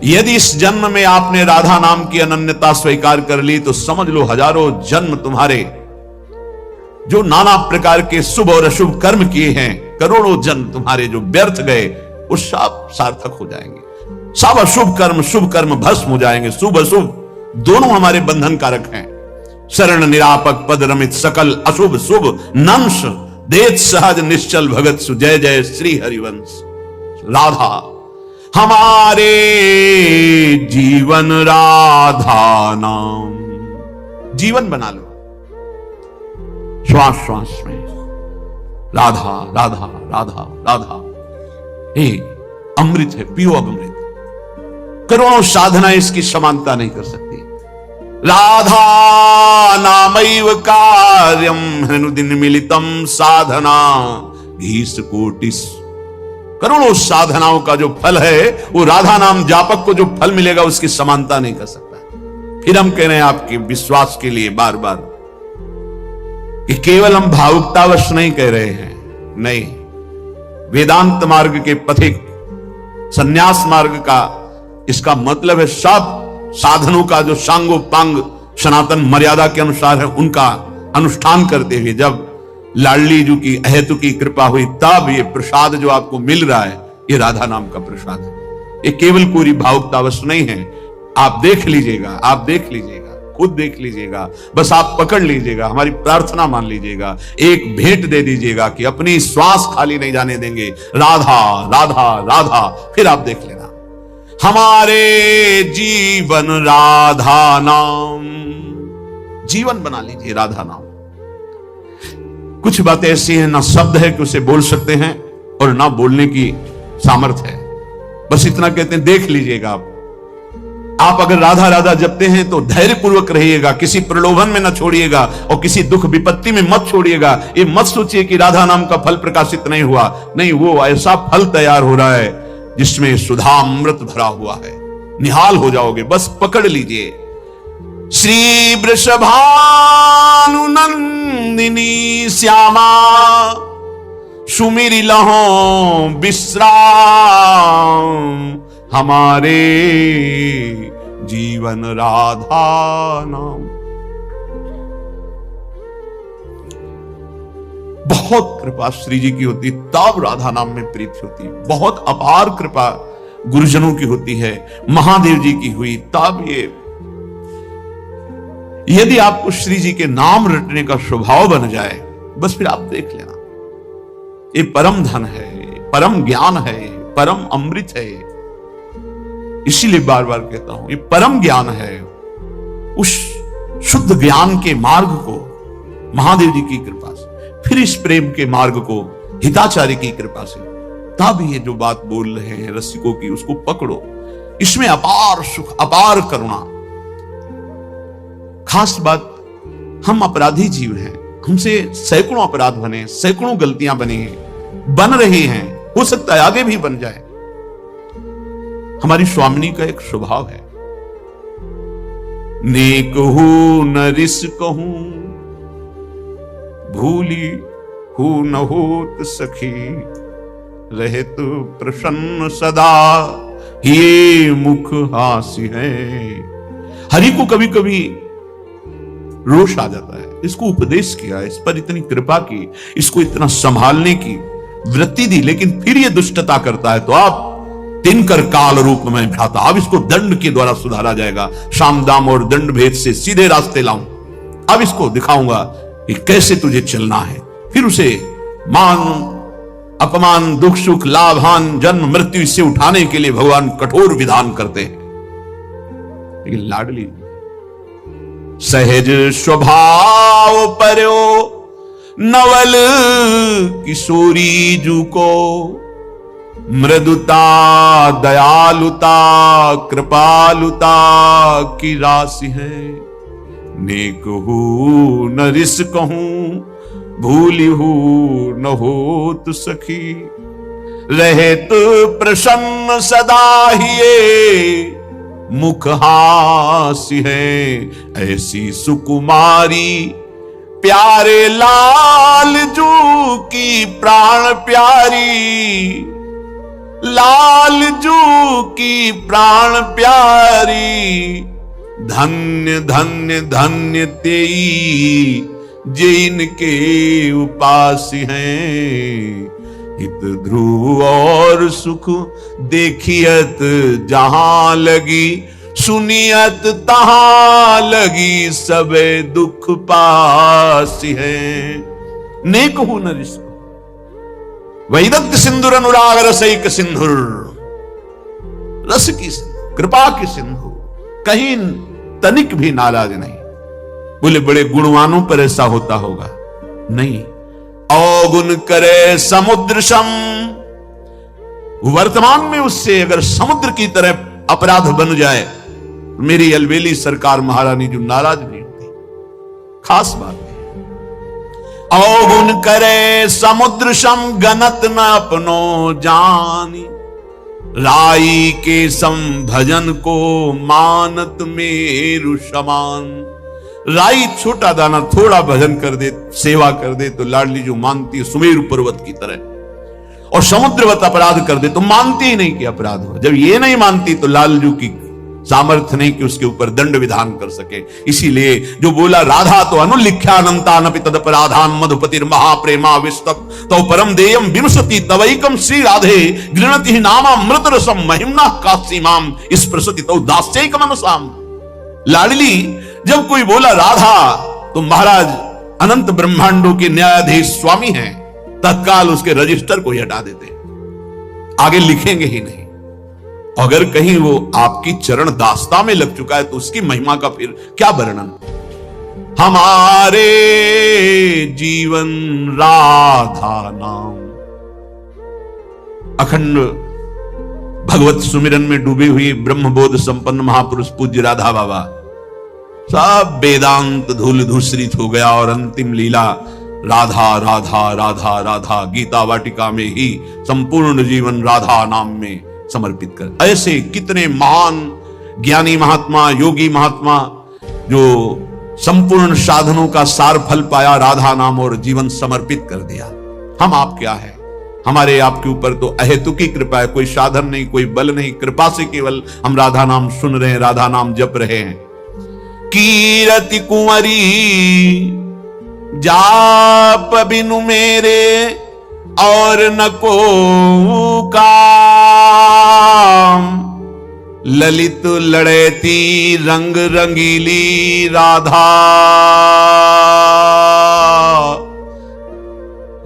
यदि इस जन्म में आपने राधा नाम की अनन्यता स्वीकार कर ली तो समझ लो हजारों जन्म तुम्हारे जो नाना प्रकार के शुभ और अशुभ कर्म किए हैं, करोड़ों जन्म तुम्हारे जो व्यर्थ गए, वो सब सार्थक हो जाएंगे। सब अशुभ कर्म शुभ कर्म भस्म हो जाएंगे। शुभ अशुभ दोनों हमारे बंधन कारक हैं। शरण निरापक पद रमित सकल अशुभ शुभ नंश देत सहज निश्चल भगत सु जय जय श्री हरिवंश। राधा हमारे जीवन राधा नाम, जीवन बना लो श्वास श्वास में राधा राधा राधा राधा। हे अमृत है, पियो अब अमृत। करोड़ों साधना इसकी समानता नहीं कर सकती। राधा नामैव कार्यम हनुदिन मिलितम साधना घीस कोटिस। करोड़ों साधनाओं का जो फल है वो राधा नाम जापक को जो फल मिलेगा उसकी समानता नहीं कर सकता। फिर हम कह रहे हैं आपके विश्वास के लिए बार बार कि केवल हम भावुकतावश नहीं कह रहे हैं, नहीं, वेदांत मार्ग के पथिक संन्यास मार्ग का इसका मतलब है सब साधनों का जो सांगोपांग सनातन मर्यादा के अनुसार है उनका अनुष्ठान करते हुए जब लाडली जी की अहेतु की कृपा हुई तब ये प्रसाद जो आपको मिल रहा है ये राधा नाम का प्रसाद है। ये केवल पूरी भावुकतावश नहीं है। आप देख लीजिएगा, आप देख लीजिएगा, खुद देख लीजिएगा, बस आप पकड़ लीजिएगा, हमारी प्रार्थना मान लीजिएगा, एक भेंट दे दीजिएगा कि अपनी श्वास खाली नहीं जाने देंगे। राधा राधा राधा, फिर आप देख लेना हमारे जीवन राधा नाम। जीवन बना लीजिए राधा नाम। कुछ बातें ऐसी हैं ना शब्द है कि उसे बोल सकते हैं और ना बोलने की सामर्थ्य है। बस इतना कहते हैं देख लीजिएगा। आप अगर राधा राधा जपते हैं तो धैर्य पूर्वक रहिएगा, किसी प्रलोभन में ना छोड़िएगा और किसी दुख विपत्ति में मत छोड़िएगा। ये मत सोचिए कि राधा नाम का फल प्रकाशित नहीं हुआ, नहीं, वो ऐसा फल तैयार हो रहा है जिसमें सुधामृत भरा हुआ है। निहाल हो जाओगे, बस पकड़ लीजिए। श्री वृषभानुनंदिनी श्यामा सुमिरि लहो विश्राम हमारे जीवन राधा नाम। बहुत कृपा श्री जी की होती तब राधा नाम में प्रीति होती। बहुत अपार कृपा गुरुजनों की होती है, महादेव जी की हुई तब ये। यदि आपको श्री जी के नाम रटने का स्वभाव बन जाए बस फिर आप देख लेना, ये परम धन है, परम ज्ञान है, परम अमृत है। इसीलिए बार बार कहता हूं ये परम ज्ञान है। उस शुद्ध ज्ञान के मार्ग को महादेव जी की कृपा से, फिर इस प्रेम के मार्ग को हिताचार्य की कृपा से, तब ये जो बात बोल रहे हैं रसिकों की उसको पकड़ो। इसमें अपार सुख, अपार करुणा। खास बात, हम अपराधी जीव हैं, हमसे सैकड़ों अपराध बने, सैकड़ों गलतियां बनी हैं, बन रही हैं, हो सकता है आगे भी बन जाए। हमारी स्वामिनी का एक स्वभाव है, नेक हूं न रिस कहूं भूली हूं न होत सखी रहे तो प्रसन्न सदा ये मुख हास्य है। हरि को कभी कभी रोष आ जाता है, इसको उपदेश किया, इस पर इतनी कृपा की, इसको इतना संभालने की वृत्ति दी, लेकिन फिर ये दुष्टता करता है तो आप तिनकर काल रूप में भ्राता, अब इसको दंड के द्वारा सुधारा जाएगा। शाम दाम और दंड भेद से सीधे रास्ते लाऊं, अब इसको दिखाऊंगा कि कैसे तुझे चलना है। फिर उसे मान अपमान दुख सुख लाभ हान जन्म मृत्यु इससे उठाने के लिए भगवान कठोर विधान करते हैं। लेकिन लाडली सहज स्वभाव पर्यो नवल किशोरी जू को मृदुता दयालुता कृपालुता की राशि है। नेक हूं न रिस कहूं भूली हूं न होत सखी रहेत प्रसन्न सदा ही मुख हास्य है। ऐसी सुकुमारी प्यारे लाल जू की प्राण प्यारी लाल जू की प्राण प्यारी, धन्य धन्य धन्य तेई जैन के उपास हैं। हित ध्रुव और सुख देखियत जहां लगी, सुनियत तहां लगी सबे दुख पास है। नेक हूं न रिश्क वैदग्ध सिंधुर अनुराग रसैक सिंधुर, रस की सिंधु, कृपा की सिंधु, कहीं तनिक भी नाराज नहीं। बोले बड़े गुणवानों पर ऐसा होता होगा, नहीं। अवगुण करे समुद्र सम, वर्तमान में उससे अगर समुद्र की तरह अपराध बन जाए, मेरी अलवेली सरकार महारानी जो नाराज नहीं होती, खास बात है। अवगुण करे समुद्र सम, गनत न अपनो जानी, राई के सम भजन को मानत मेरु समान। राई छोटा दाना थोड़ा भजन कर दे, सेवा कर दे तो लाडली जो मानती है सुमेरु पर्वत की तरह, और समुद्रवत अपराध कर दे तो मानती ही नहीं कि अपराध हो। जब ये नहीं मानती तो लालजू की सामर्थ्य नहीं कि उसके ऊपर दंड विधान कर सके। इसीलिए जो बोला राधा तो अनुलिख्यानंतानपि तदपराधान मधुपतिर महाप्रेमा विस्तप तो परम देयम विमसति तवैकम श्री राधे गृणति नामा मृत रसम महिमना कासीमाम स्पृशति तो दास्यैकम मनसाम। लाडली जब कोई बोला राधा तो महाराज अनंत ब्रह्मांडों के न्यायाधीश स्वामी हैं, तत्काल उसके रजिस्टर को ही हटा देते, आगे लिखेंगे ही नहीं। अगर कहीं वो आपकी चरण दास्ता में लग चुका है तो उसकी महिमा का फिर क्या वर्णन। हमारे जीवन राधा नाम, अखंड भगवत सुमिरन में डूबी हुई ब्रह्मबोध संपन्न महापुरुष पूज्य राधा बाबा, सब वेदांत धूल धूसरित हो गया और अंतिम लीला राधा राधा राधा राधा गीता वाटिका में ही संपूर्ण जीवन राधा नाम में समर्पित कर। ऐसे कितने महान ज्ञानी महात्मा, योगी महात्मा जो संपूर्ण साधनों का सार फल पाया, राधा नाम और जीवन समर्पित कर दिया। हम आप क्या है, हमारे आपके ऊपर तो अहेतुकी कृपा है, कोई साधन नहीं, कोई बल नहीं, कृपा से केवल हम राधा नाम सुन रहे हैं, राधा नाम जप रहे हैं। कीरति कुंवरी जाप बिनु मेरे और न को काम, ललित लड़ेती रंग रंगीली राधा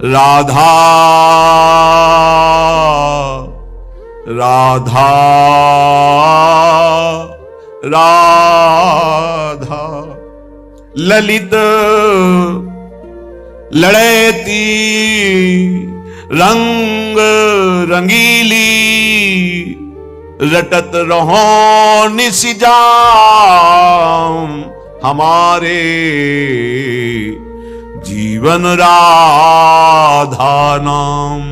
राधा राधा राधा। ललित लड़ेती रंग रंगीली, रटत रहो निशिजाम हमारे जीवन राधा नाम।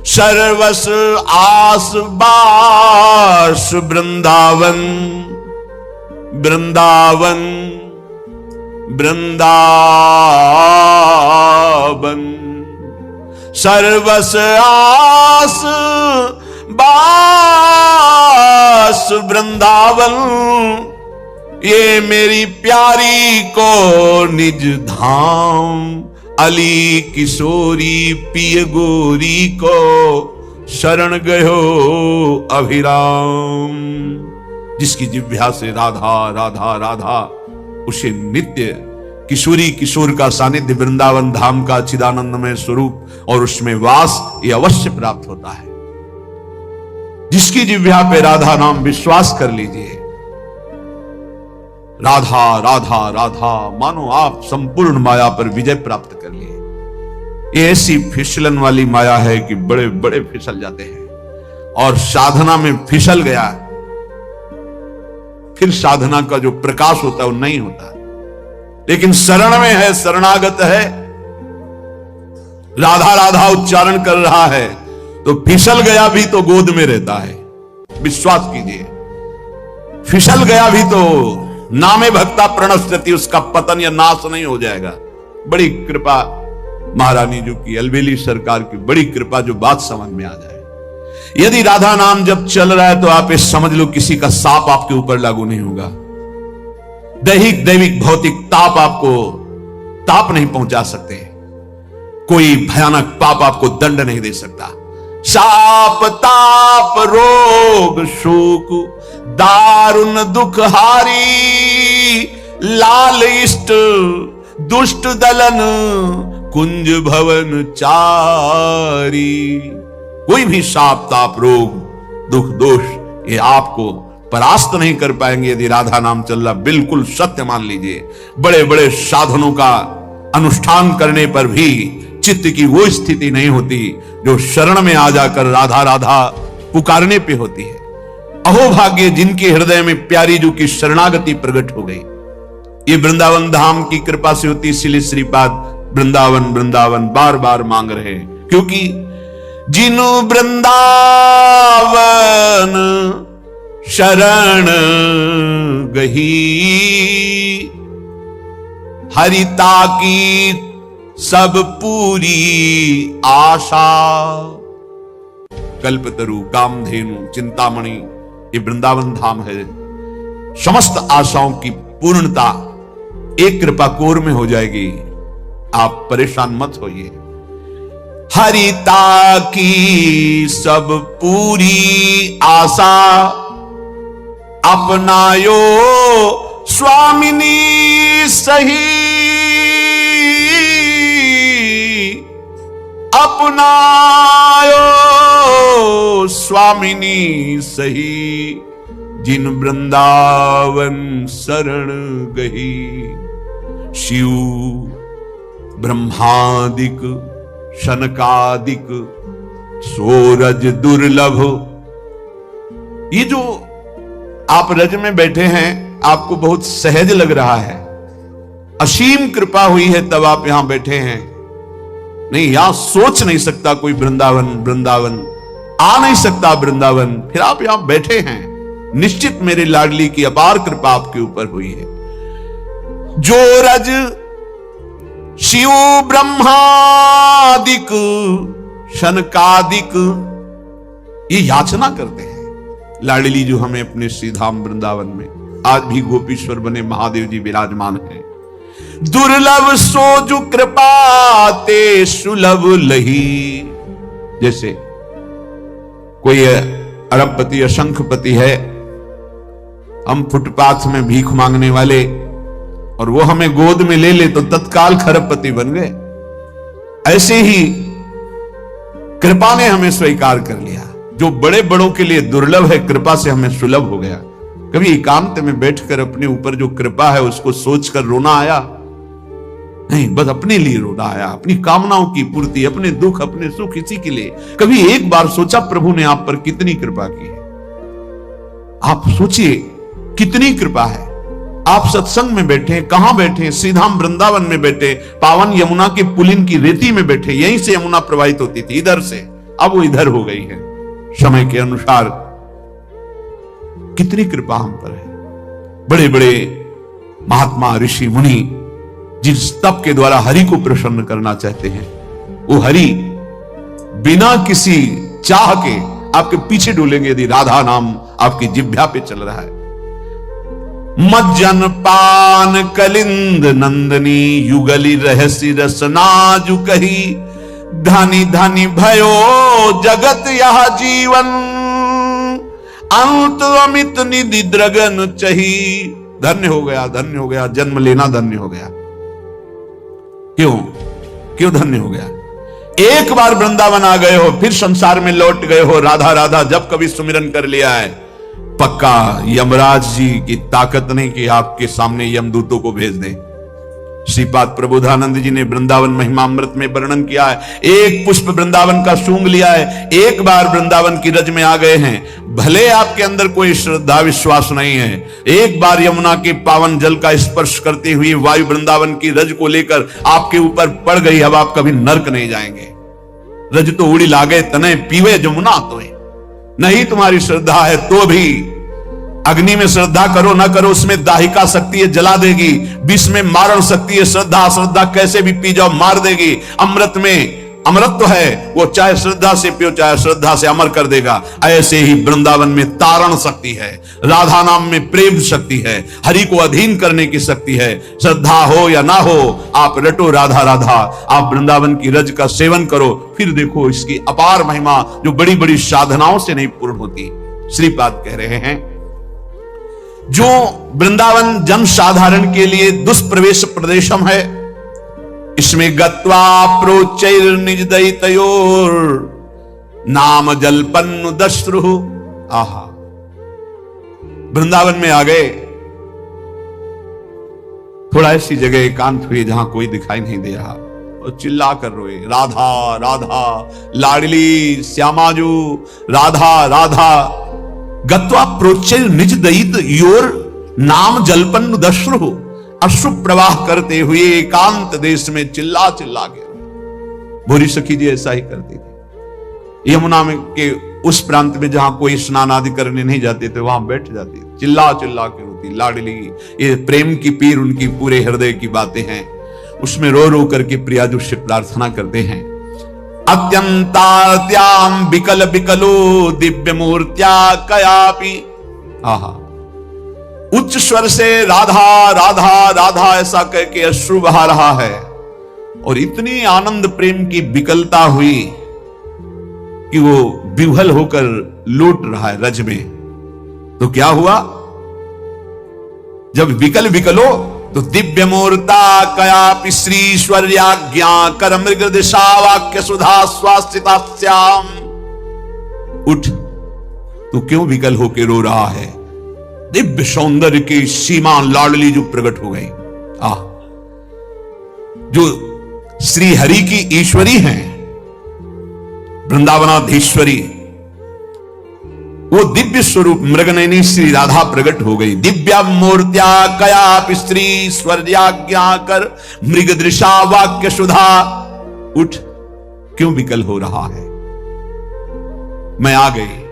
सर्वस आस बास वृंदावन वृंदावन वृंदावन, सर्वस आस बास वृंदावन, ये मेरी प्यारी को निज धाम। अली किशोरी पिय गोरी को शरण गयो अभिराम। जिसकी जिह्वा से राधा राधा राधा, उसे नित्य किशोरी किशोर का सानिध्य, वृंदावन धाम का चिदानंदमय स्वरूप और उसमें वास ये अवश्य प्राप्त होता है। जिसकी जिह्वा पे राधा नाम, विश्वास कर लीजिए, राधा राधा राधा, मानो आप संपूर्ण माया पर विजय प्राप्त कर लिए। ये ऐसी फिसलन वाली माया है कि बड़े बड़े फिसल जाते हैं, और साधना में फिसल गया फिर साधना का जो प्रकाश होता है वो नहीं होता। लेकिन शरण में है, शरणागत है, राधा राधा उच्चारण कर रहा है, तो फिसल गया भी तो गोद में रहता है। विश्वास कीजिए, फिसल गया भी तो नामे भक्ता प्रणश्यति, उसका पतन या नाश नहीं हो जाएगा। बड़ी कृपा महारानी जो की, अलबेली सरकार की बड़ी कृपा, जो बात समझ में आ जाए। यदि राधा नाम जब चल रहा है तो आप ये समझ लो किसी का साप आपके ऊपर लागू नहीं होगा। दैहिक दैविक भौतिक ताप आपको ताप नहीं पहुंचा सकते। कोई भयानक पाप आपको दंड नहीं दे सकता। शाप ताप रोग शोक दारुण दुख हारी, लाल इष्ट दुष्ट दलन कुंज भवन चारी। कोई भी शाप ताप रोग दुख दोष ये आपको परास्त नहीं कर पाएंगे यदि राधा नाम चल रहा। बिल्कुल सत्य मान लीजिए। बड़े बड़े साधनों का अनुष्ठान करने पर भी चित्त की वो स्थिति नहीं होती जो शरण में आ जाकर राधा राधा पुकारने पे होती है। अहोभाग्य जिनके हृदय में प्यारी जो की शरणागति प्रकट हो गई। ये वृंदावन धाम की कृपा से होती। इसलिए श्रीपाद वृंदावन वृंदावन बार बार मांग रहे हैं, क्योंकि जिनु वृंदावन शरण गही, हरिता की सब पूरी आशा। कल्पतरु कामधेनु चिंतामणि ये वृंदावन धाम है। समस्त आशाओं की पूर्णता एक कृपा कोर में हो जाएगी। आप परेशान मत होइए। हरिता की सब पूरी आशा, अपनायो स्वामिनी सही, अपनायो स्वामिनी सही, जिन वृंदावन शरण गही। शिव ब्रह्मादिक शनकादिक सोरज दुर्लभ। ये जो आप रज में बैठे हैं आपको बहुत सहज लग रहा है। असीम कृपा हुई है तब आप यहां बैठे हैं। नहीं, यहां सोच नहीं सकता कोई वृंदावन वृंदावन, आ नहीं सकता वृंदावन, फिर आप यहां बैठे हैं। निश्चित मेरे लाडली की अपार कृपा आपके ऊपर हुई है। जो रज शिव ब्रह्मादिक शनकादिक ये याचना करते हैं। लाडली जो हमें अपने श्री धाम वृंदावन में आज भी गोपीश्वर बने महादेव जी विराजमान हैं। दुर्लभ सोजु कृपा ते सुलभ लही। जैसे कोई अरबपति असंखपति है, हम फुटपाथ में भीख मांगने वाले, और वो हमें गोद में ले ले तो तत्काल खरबपति बन गए। ऐसे ही कृपा ने हमें स्वीकार कर लिया। जो बड़े बड़ों के लिए दुर्लभ है कृपा से हमें सुलभ हो गया। कभी एकांत में बैठकर अपने ऊपर जो कृपा है उसको सोचकर रोना आया नहीं, बस अपने लिए रोना आया, अपनी कामनाओं की पूर्ति, अपने दुख अपने सुख इसी के लिए। कभी एक बार सोचा प्रभु ने आप पर कितनी कृपा की है? आप सोचिए कितनी कृपा है। आप सत्संग में बैठे, कहां बैठे? सीधाम वृंदावन में बैठे, पावन यमुना के पुलिन की रेती में बैठे। यहीं से यमुना प्रवाहित होती थी, इधर से, अब वो इधर हो गई है। समय के अनुसार कितनी कृपा हम पर है। बड़े बड़े महात्मा ऋषि मुनि जिस तप के द्वारा हरि को प्रसन्न करना चाहते हैं, वो हरि बिना किसी चाह के आपके पीछे डोलेंगे यदि राधा नाम आपकी जिह्वा पे चल रहा है। मज्जन पान कलिंद नंदनी युगली रहसी रसना जु कही, धनी धनी भयो जगत यह जीवन, अंत अमित निधि द्रगन चही। धन्य हो गया, धन्य हो गया, जन्म लेना धन्य हो गया। क्यों धन्य हो गया? एक बार वृंदावन आ गए हो, फिर संसार में लौट गए हो। राधा राधा जब कभी सुमिरन कर लिया है, पक्का यमराज जी की ताकत नहीं कि आपके सामने यमदूतों को भेज दें। श्रीपाद प्रबोधानंद जी ने वृंदावन महिमामृत में वर्णन किया है। एक पुष्प वृंदावन का सूंघ लिया है, एक बार वृंदावन की रज में आ गए हैं। भले आपके अंदर कोई श्रद्धा विश्वास नहीं है, एक बार यमुना के पावन जल का स्पर्श करते हुए वायु वृंदावन की रज को लेकर आपके ऊपर पड़ गई, अब आप कभी नर्क नहीं जाएंगे। रज तो उड़ी लागे तने पीवे जमुना तो नहीं। तुम्हारी श्रद्धा है तो भी अग्नि में श्रद्धा करो ना करो, उसमें दाहिका शक्ति है, जला देगी। विष में मारण शक्ति है, श्रद्धा अश्रद्धा कैसे भी पी जाओ मार देगी। अमृत में अमरत्व है, वो चाहे श्रद्धा से पियो चाहे श्रद्धा से अमर कर देगा। ऐसे ही वृंदावन में तारण शक्ति है, राधा नाम में प्रेम शक्ति है, हरि को अधीन करने की शक्ति है। श्रद्धा हो या ना हो, आप रटो राधा राधा, आप वृंदावन की रज का सेवन करो, फिर देखो इसकी अपार महिमा जो बड़ी बड़ी साधनाओं से नहीं पूर्ण होती। श्रीपाद कह रहे हैं, जो वृंदावन जन साधारण के लिए दुष्प्रवेश प्रदेशम है, इसमें गत्वा प्रोचैर निज दैतयोर नाम जलपन्नु दश्रु। आहा, वृंदावन में आ गए, थोड़ा ऐसी जगह एकांत हुई जहां कोई दिखाई नहीं दे रहा, और चिल्ला कर रोए, राधा राधा लाडली श्यामाजू राधा राधा। गत्वा प्रोचैर निज दैत योर नाम जलपन्नु दश्रु। अश्रु प्रवाह करते हुए एकांत देश में चिल्ला चिल्ला के, भूरी सखी जी ऐसा ही करती थी। यमुना में के उस प्रांत में जहां कोई स्नान आदि करने नहीं जाते थे, वहां बैठ जाती, चिल्ला चिल्ला के रोती, लाडली। ये प्रेम की पीर उनकी पूरे हृदय की बातें हैं, उसमें रो रो करके प्रियाजू से प्रार्थना करते हैं। अत्यंतात्याम विकल विकलो दिव्य मूर्त्या कयापि। आहा, उच्च स्वर से राधा राधा राधा ऐसा कह के अश्रु बहा रहा है, और इतनी आनंद प्रेम की विकलता हुई कि वो विह्वल होकर लौट रहा है रज में। तो क्या हुआ, जब विकल विकलो तो दिव्य मूर्ता कयापि श्रीश्वर्याज्ञा कर मृग दिशा वाक्य सुधा स्वास्थिता श्याम। उठ, तू क्यों विकल होके रो रहा है? दिव्य सौंदर्य की सीमा लाडली जो प्रकट हो गई, जो श्री हरि की ईश्वरी हैं, वृंदावनाधीश्वरी, वो दिव्य स्वरूप मृगनयनी श्री राधा प्रकट हो गई। दिव्या मूर्त्या कयापि श्री स्वर्याज्ञा कर मृग दृशा वाक्य सुधा। उठ, क्यों विकल हो रहा है? मैं आ गई,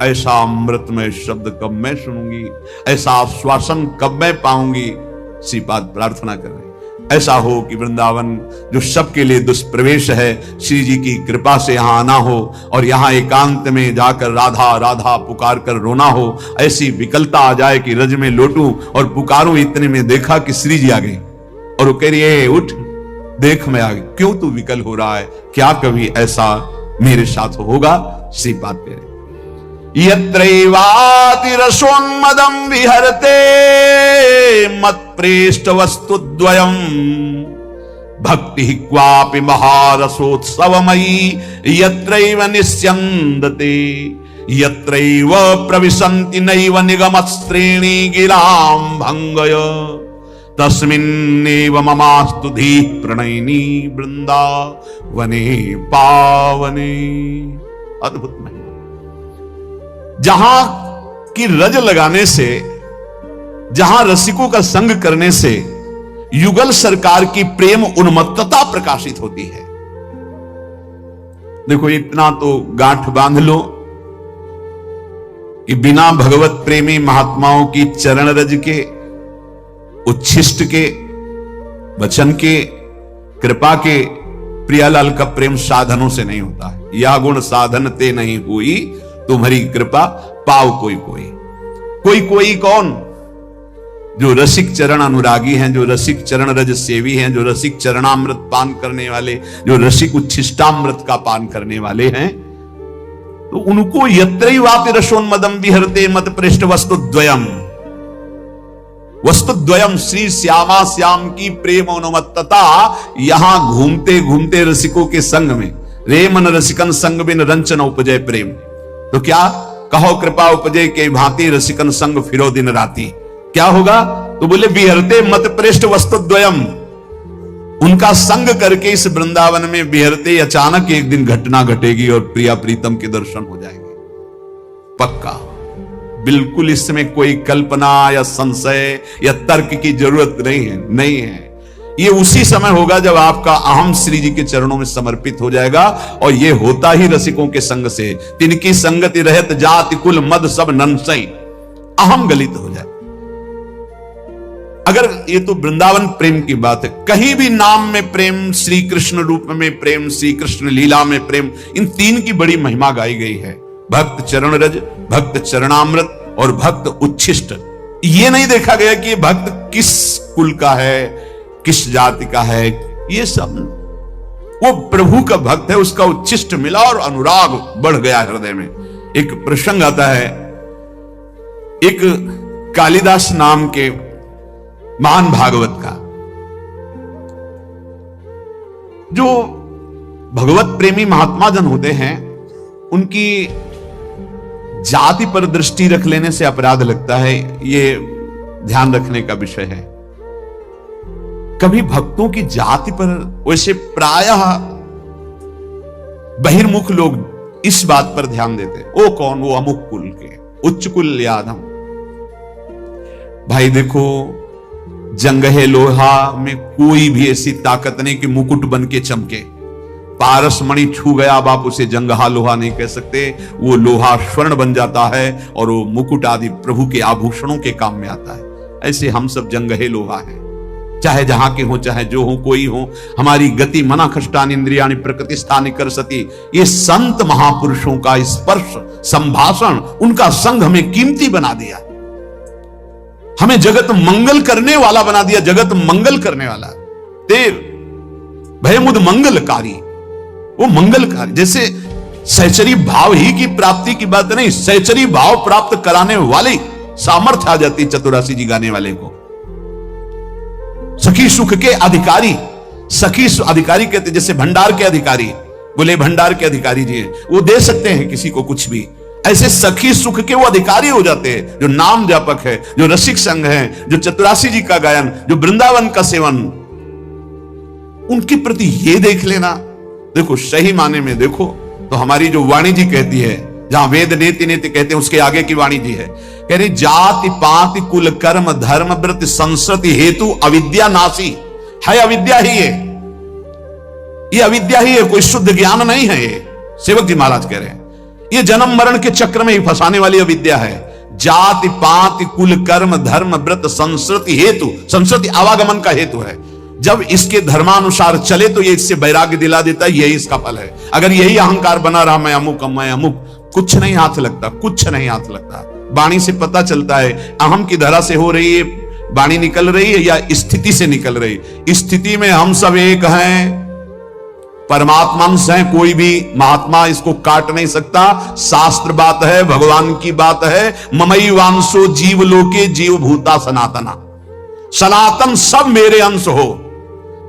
ऐसा अमृतमय शब्द कब मैं सुनूंगी, ऐसा आश्वासन कब मैं पाऊंगी। श्रीपाद प्रार्थना कर रहे, ऐसा हो कि वृंदावन जो सबके लिए दुष्प्रवेश है, श्री जी की कृपा से यहां आना हो, और यहां एकांत में जाकर राधा राधा पुकार कर रोना हो। ऐसी विकलता आ जाए कि रज में लौटूं और पुकारूं, इतने में देखा कि श्री जी आ गए, और वो कह रही है, उठ देख मैं आ गई, क्यों तू विकल हो रहा है? क्या कभी ऐसा मेरे साथ होगा? श्रीपाद कह रहे, यत्रैवाति रसोन्मदं विहरते मत्प्रेष्ठ वस्तुद्वयम् भक्ति क्वापि महारसोत्सवमयी यत्रैव निस्यन्दते यत्रैव प्रविशन्ति नैव निगमस्त्रीणि गिरां भंगय तस्मिन्नेव ममास्तु धीः प्रणयिनी वृंदावने पावने। अद्भुत महिमा, जहां की रज लगाने से, जहां रसिकों का संग करने से युगल सरकार की प्रेम उन्मत्तता प्रकाशित होती है। देखो, इतना तो गांठ बांध लो कि बिना भगवत प्रेमी महात्माओं की चरण रज के, उच्छिष्ट के, वचन के, कृपा के, प्रियालाल का प्रेम साधनों से नहीं होता है। यह गुण साधन ते नहीं हुई तुम्हारी कृपा पाओ कोई कोई। कोई कोई कौन? जो रसिक चरण अनुरागी हैं, जो रसिक चरण रज सेवी हैं, जो रसिक चरणामृत पान करने वाले, जो रसिक उच्छिष्टामृत का पान करने वाले हैं, तो उनको यत्रैवापि रसोन्मदं विहरते मत पृष्ठ वस्तुद्वयम्। वस्तुद्वयम् श्री श्यामा श्याम की प्रेम उन्मत्तता यहां घूमते घूमते रसिकों के संग में, रे मन रसिकन संग बिन रंचन उपजय प्रेम। तो क्या कहो कृपा उपजय के भांति रसिकन संग फिरो दिन राती। क्या होगा? तो बोले विहरते मत पृष्ठ वस्तुद्वयम्, उनका संग करके इस वृंदावन में विहरते अचानक एक दिन घटना घटेगी और प्रिया प्रीतम के दर्शन हो जाएंगे, पक्का। बिल्कुल इसमें कोई कल्पना या संशय या तर्क की जरूरत नहीं है, नहीं है। ये उसी समय होगा जब आपका अहम श्री जी के चरणों में समर्पित हो जाएगा, और ये होता ही रसिकों के संग से। तिनकी संगति रहत जाति कुल मद सब नंसई, अहम गलित हो जाए। अगर ये तो वृंदावन प्रेम की बात है, कहीं भी नाम में प्रेम, श्री कृष्ण रूप में प्रेम, श्री कृष्ण लीला में प्रेम, इन तीन की बड़ी महिमा गाई गई है। भक्त चरण रज, भक्त चरणामृत और भक्त उच्छिष्ट। ये नहीं देखा गया कि भक्त किस कुल का है, किस जाति का है, ये सब वो प्रभु का भक्त है, उसका उच्छिष्ट मिला और अनुराग बढ़ गया हृदय में। एक प्रसंग आता है, एक कालिदास नाम के महान भागवत का, जो भगवत प्रेमी महात्मा जन होते हैं, उनकी जाति पर दृष्टि रख लेने से अपराध लगता है, ये ध्यान रखने का विषय है। कभी भक्तों की जाति पर, वैसे प्रायः बहिर्मुख लोग इस बात पर ध्यान देते, ओ कौन, वो अमुक कुल के, उच्च कुल यादम। भाई देखो, जंगहे लोहा में कोई भी ऐसी ताकत नहीं कि मुकुट बन के चमके। पारस मणि छू गया, अब आप उसे जंगहा लोहा नहीं कह सकते, वो लोहा स्वर्ण बन जाता है और वो मुकुट आदि प्रभु के आभूषणों के काम में आता है। ऐसे हम सब जंगहे लोहा हैं, चाहे जहां के हो, चाहे जो हो, कोई हो। हमारी गति मना खष्टानि इंद्रियाणि प्रकृतिस्थानि कर सती। ये संत महापुरुषों का स्पर्श, संभाषण, उनका संग हमें कीमती बना दिया, हमें जगत मंगल करने वाला बना दिया। जगत मंगल करने वाला, देव भयमुद मंगलकारी, वो मंगलकारी। जैसे सहचरी भाव ही की प्राप्ति की बात नहीं, सहचरी भाव प्राप्त कराने वाले सामर्थ्य आ जाती चतुरासी जी गाने वाले को। सखी सुख के अधिकारी, सखी अधिकारी कहते, जैसे भंडार के अधिकारी, बोले भंडार के अधिकारी जी हैं, वो दे सकते हैं किसी को कुछ भी। ऐसे सखी सुख के वो अधिकारी हो जाते हैं, जो नाम जापक है, जो रसिक संघ है, जो चतुरासी जी का गायन, जो वृंदावन का सेवन, उनके प्रति ये देख लेना। देखो सही माने में देखो तो हमारी जो वाणी जी कहती है, जहां वेद नेति नेति कहते हैं, उसके आगे की वाणी जी है, कह रही जाति पाति कुल कर्म धर्म व्रत संस्कृति हेतु अविद्या नासी है। अविद्या ही है ये, अविद्या ही है, कोई शुद्ध ज्ञान नहीं है ये। सेवक जी महाराज कह रहे हैं ये जन्म मरण के चक्र में ही फंसाने वाली अविद्या है। जाति पाति कुल कर्म धर्म व्रत संस्कृति हेतु, संस्कृति आवागमन का हेतु है। जब इसके धर्मानुसार चले तो ये इससे वैराग्य दिला देता है, यही इसका फल है। अगर यही अहंकार बना रहा, मैं अमुक मैं अमुक, कुछ नहीं हाथ लगता, कुछ नहीं हाथ लगता। वाणी से पता चलता है अहम की धरा से हो रही है वाणी, निकल रही है या स्थिति से निकल रही। स्थिति में हम सब एक हैं, परमात्मा है, कोई भी महात्मा इसको काट नहीं सकता। शास्त्र बात है, भगवान की बात है। ममई वांशो जीव लोके जीव भूता सनातना, सनातन सब मेरे अंश हो,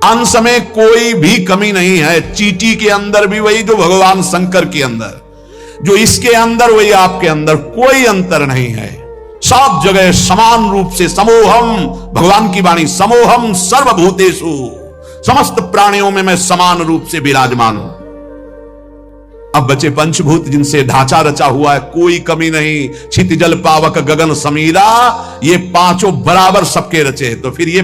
अंश में कोई भी कमी नहीं है। चींटी के अंदर भी वही जो भगवान शंकर के अंदर, जो इसके अंदर वही आपके अंदर, कोई अंतर नहीं है। सब जगह समान रूप से समोहम, भगवान की वाणी, समोहम सर्वभूतेषु, समस्त प्राणियों में मैं समान रूप से विराजमान हूं। अब बचे पंचभूत जिनसे ढांचा रचा हुआ है, कोई कमी नहीं। क्षितिजल पावक गगन समीरा, ये पांचों बराबर सबके रचे। तो फिर ये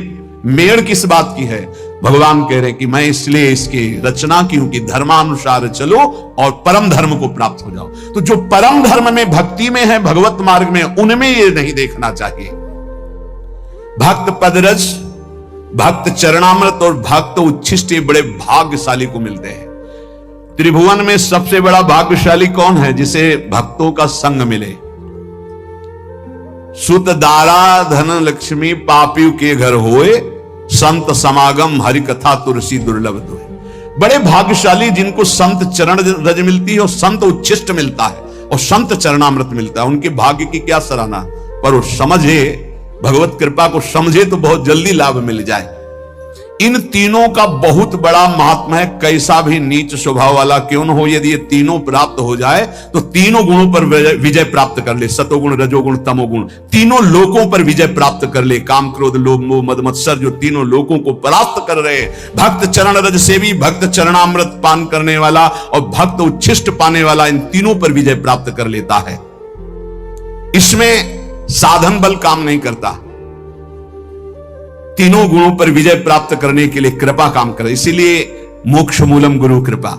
मेड़ किस बात की है? भगवान कह रहे कि मैं इसलिए इसकी रचना की हूं कि धर्मानुसार चलो और परम धर्म को प्राप्त हो जाओ। तो जो परम धर्म में, भक्ति में है, भगवत मार्ग में, उनमें ये नहीं देखना चाहिए। भक्त पदरज, भक्त चरणामृत और भक्त उच्छिष्ट ये बड़े भाग्यशाली को मिलते हैं। त्रिभुवन में सबसे बड़ा भाग्यशाली कौन है? जिसे भक्तों का संग मिले। सुत दारा धन लक्ष्मी पापियों के घर होए, संत समागम हरि कथा तुलसी दुर्लभ दोए। बड़े भाग्यशाली जिनको संत चरण रज मिलती है और संत उच्छिष्ट मिलता है और संत चरणामृत मिलता है। उनके भाग्य की क्या सराहना, पर वो समझे, भगवत कृपा को समझे तो बहुत जल्दी लाभ मिल जाए। इन तीनों का बहुत बड़ा महात्मा है। कैसा भी नीच स्वभाव वाला क्यों न हो, यदि ये तीनों प्राप्त हो जाए तो तीनों गुणों पर विजय प्राप्त कर ले। सतोगुण, रजोगुण, तमोगुण, तीनों लोकों पर विजय प्राप्त कर ले। काम, क्रोध, लोभ, मोह, मद, मत्सर जो तीनों लोकों को परास्त कर रहे। भक्त चरण रज सेवी, भक्त चरणामृत पान करने वाला और भक्त उच्छिष्ट पाने वाला, इन तीनों पर विजय प्राप्त कर लेता है। इसमें साधन बल काम नहीं करता। तीनों गुणों पर विजय प्राप्त करने के लिए कृपा काम करे। इसीलिए मोक्ष मूलम गुरु कृपा।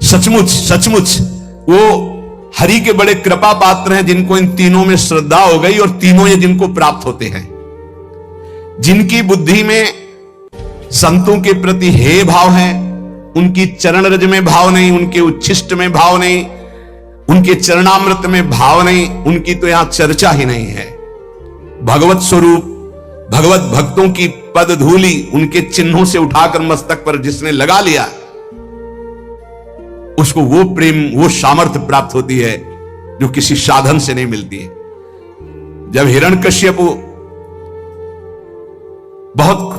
सचमुच सचमुच वो हरि के बड़े कृपा पात्र हैं जिनको इन तीनों में श्रद्धा हो गई और तीनों ये जिनको प्राप्त होते हैं। जिनकी बुद्धि में संतों के प्रति हे भाव है, उनकी चरण रज में भाव नहीं, उनके उच्छिष्ट में भाव नहीं, उनके चरणामृत में भाव नहीं, उनकी तो यहां चर्चा ही नहीं है। भगवत स्वरूप, भगवत भक्तों की पद धूली उनके चिन्हों से उठाकर मस्तक पर जिसने लगा लिया, उसको वो प्रेम, वो सामर्थ्य प्राप्त होती है जो किसी साधन से नहीं मिलती है। जब हिरण्यकश्यप बहुत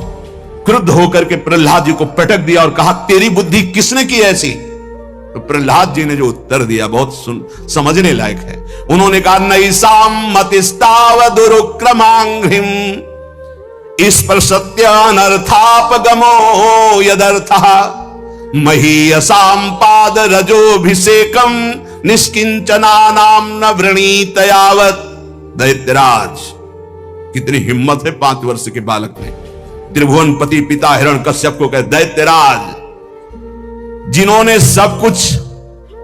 क्रुद्ध होकर के प्रहलाद जी को पटक दिया और कहा तेरी बुद्धि किसने की ऐसी, तो प्रहलाद जी ने जो उत्तर दिया बहुत समझने लायक है। उन्होंने कहा नैसाम मतिस्ताव दुरुक्रमांघ्रिम इस पर सत्यानर्थापगमो यदर्थः महीयसाम पाद रजोभिषेकम निष्किंचना नाम न वृणीत यावत। दैत्यराज, कितनी हिम्मत है 5 वर्ष के बालक में। त्रिभुवनपति पिता हिरण्यकश्यप को कहे दैत्यराज, जिन्होंने सब कुछ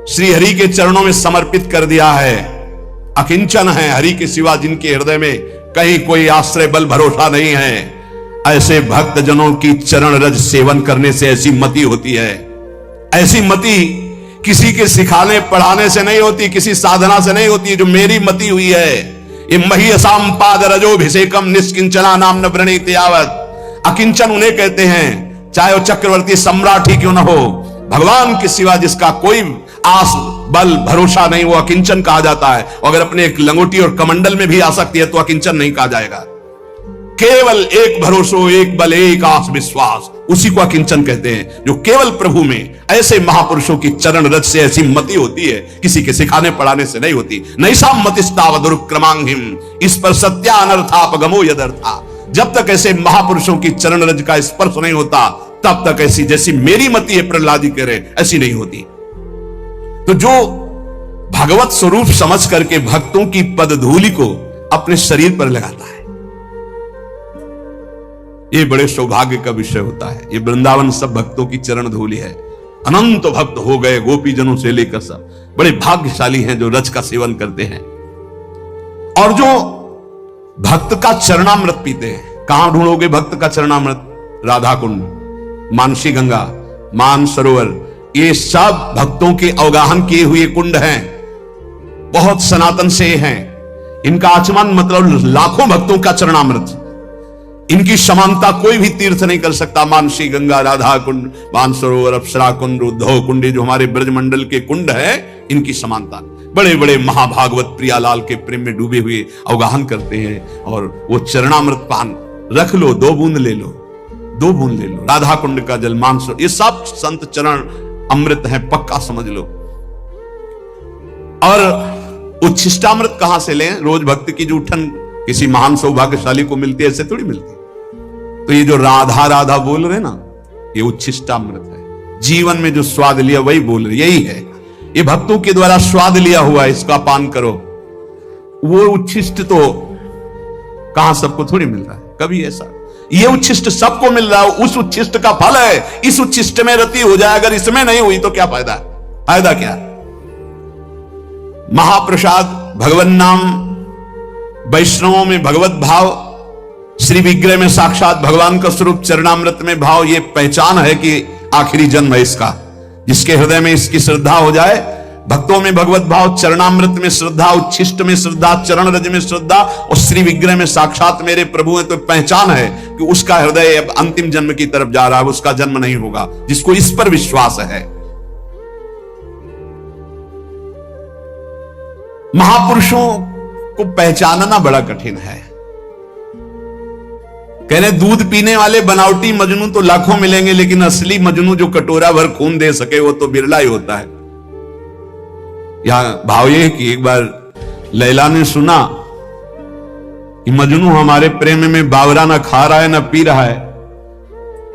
श्री हरि के चरणों में समर्पित कर दिया है, अकिंचन है, हरि के सिवा जिनके हृदय में कहीं कोई आश्रय बल भरोसा नहीं है, ऐसे भक्त जनों की चरण रज सेवन करने से ऐसी मति होती है। ऐसी मति किसी के सिखाने पढ़ाने से नहीं होती, किसी साधना से नहीं होती। जो मेरी मति हुई है, ये महीयसाम पाद रजोभिषेकम निष्किंचना नाम न वृणीत यावत। अकिंचन उन्हें कहते हैं, चाहे वो चक्रवर्ती सम्राट ही क्यों न हो, भगवान के सिवा जिसका कोई आस बल भरोसा नहीं, वो अकिंचन कहा जाता है। और अगर अपने एक लंगोटी और कमंडल में भी आ सकती है तो अकिंचन नहीं कहा जाएगा। केवल एक भरोसो, एक बल, एक आस विश्वास, उसी को अकिंचन कहते हैं। जो केवल प्रभु में, ऐसे महापुरुषों की चरण रज से ऐसी मति होती है, किसी के सिखाने पढ़ाने से नहीं होती। नैसाम मतिस्ताव दुरुक्रमांघ्रिम इस पर सत्यानर्थापगमो यदर्था। जब तक ऐसे महापुरुषों की चरण रज का स्पर्श नहीं होता, तब तक ऐसी जैसी मेरी मति है प्रहलाद जी कह रहे, ऐसी नहीं होती। तो जो भगवत स्वरूप समझ करके भक्तों की पदधूलि को अपने शरीर पर लगाता है, ये बड़े सौभाग्य का विषय होता है। ये वृंदावन सब भक्तों की चरण धूलि है। अनंत भक्त हो गए, गोपी जनों से लेकर सब बड़े भाग्यशाली हैं जो रज का सेवन करते हैं। और जो भक्त का चरणामृत पीते हैं, कहां ढूंढोगे भक्त का चरणामृत? राधा कुंड, मानसी गंगा, मान सरोवर, ये सब भक्तों के अवगाहन किए हुए कुंड हैं, बहुत सनातन से हैं। इनका आचमन मतलब लाखों भक्तों का चरणामृत। इनकी समानता कोई भी तीर्थ नहीं कर सकता। मानसी गंगा, राधा कुंड, मानसरोवर, अप्सरा कुंड, उद्धव कुंड, जो हमारे ब्रजमंडल के कुंड है, इनकी समानता। बड़े बड़े महाभागवत प्रियालाल के प्रेम में डूबे हुए अवगाहन करते हैं। और वो चरणामृत पान रख लो, 2 बूंद ले लो, 2 बूंद ले लो। राधा कुंड का जल, मानसरोवर, ये सब संत चरण अमृत है, पक्का समझ लो। और उच्छिष्टामृत कहां से लें? रोज भक्त की जूठन किसी महान सौभाग्यशाली को मिलती है, ऐसे थोड़ी मिलती। तो ये जो राधा राधा बोल रहे ना, ये उच्छिष्टामृत है। जीवन में जो स्वाद लिया वही बोल रहे, यही है। ये भक्तों के द्वारा स्वाद लिया हुआ है, इसका पान करो। वो उच्छिष्ट तो कहां सबको थोड़ी मिल रहा है, कभी ऐसा। ये उच्छिष्ट सबको मिल रहा है, उस उच्छिष्ट का फल है। इस उच्छिष्ट में रति हो जाए, अगर इसमें नहीं हुई तो क्या फायदा है? फायदा क्या? महाप्रसाद, भगवन नाम, वैष्णवों में भगवत भाव, श्री विग्रह में साक्षात भगवान का स्वरूप, चरणामृत में भाव। ये पहचान है कि आखिरी जन्म है इसका। जिसके हृदय में इसकी श्रद्धा हो जाए, भक्तों में भगवत भाव, चरणामृत में श्रद्धा, उच्छिष्ट में श्रद्धा, चरण रज में श्रद्धा और श्री विग्रह में साक्षात मेरे प्रभु है, तो पहचान है कि उसका हृदय अब अंतिम जन्म की तरफ जा रहा है, उसका जन्म नहीं होगा। जिसको इस पर विश्वास है। महापुरुषों को पहचानना बड़ा कठिन है। कह रहे दूध पीने वाले बनावटी मजनू तो लाखों मिलेंगे, लेकिन असली मजनू जो कटोरा भर खून दे सके वो तो बिरला ही होता है। यहां भाव ये कि एक बार लैला ने सुना कि मजनू हमारे प्रेम में बावरा ना खा रहा है ना पी रहा है,